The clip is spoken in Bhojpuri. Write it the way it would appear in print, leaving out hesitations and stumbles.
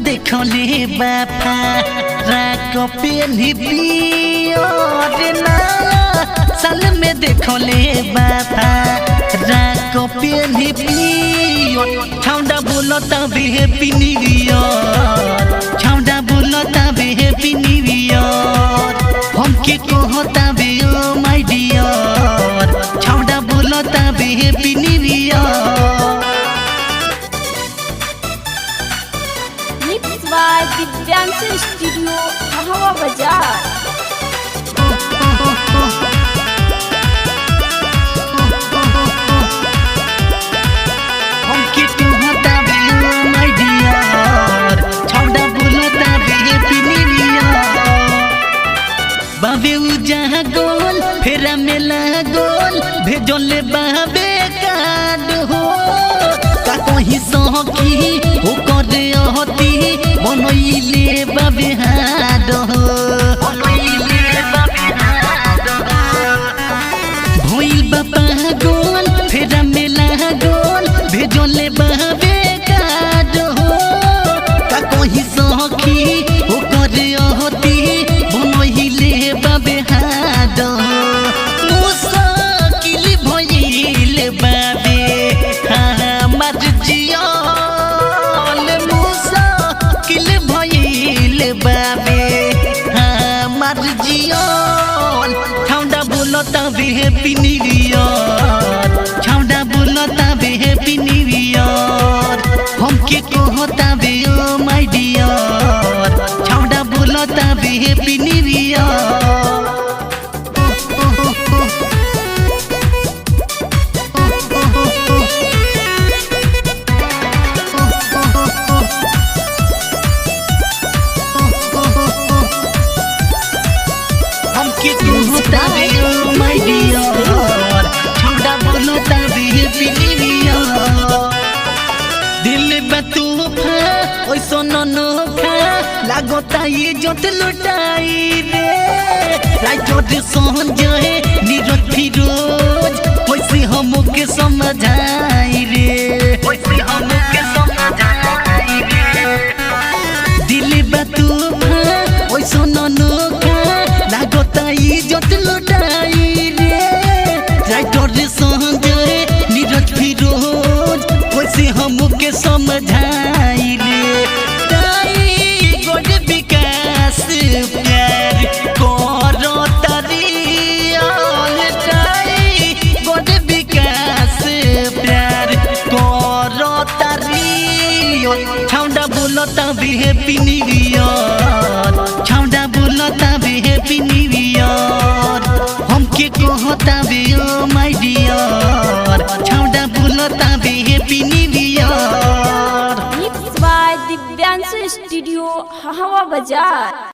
देखले बापा राको पेन्ही पियो रे ना साल में देखले बापा राको पेन्ही पियो छौंडा बोलता बे हैप्पी न्यू ईयर छौंडा बोलता बे हैप्पी न्यू ईयर हमके कहता बे ओ माय डियर छौंडा बोलता बे happy new year by Divyansh studio हवा बाजार। हमके कहता बे ओ माय डियर छौंडा बोलता बे हैप्पी न्यू ईयर बाबे उजा गोल फेरा मेला गोल भेजले बाबे कार्ड हो का कहीं सखी हो करे हती बनइले बाबे हाड हो बनइले बाबे हाड भइल बापा गोल फेरा मेला गोल भेजले बाबे कार्ड हो का कहीं सखी हो करे हती बनइले बाबे हाड हो मुश्किल भइल बाबे हमर जिया बाबे हमार जियल छौंडा बोलता बे हैप्पी न्यू ईयर छौंडा बोलता बे हैप्पी न्यू ईयर हमके कहता बे ओ माय डियर छौंडा बोलता बे हैप्पी न्यू ईयर हमके कहता बे ओ माय डियर छौंडा बोलता बे हैप्पी न्यू ईयर दिल बतूफा ओइसो ननोखा लागता ये जत लुटाई रे राइट संजय नीरज फिरोज ओइसे हमके समझाई रे ओइसे हमके समझाई रे दिल बतूफा ओइसो ननोखा लागता इज्जत लुटाई रे राइटर संजय नीरज फिरोज वैसे हमके समझाई रे ताई गोड विकास प्यार करो तरियल ताई गोड विकास प्यार करो तरियल छौंडा बोलता बे हैप्पी न्यू ईयर छौंडा बोलता बे हैप्पी न्यू ईयर हमके कहता बे ओ माय डियर छौंडा बोलता बे happy new year Divyansh studio हवा बाजार।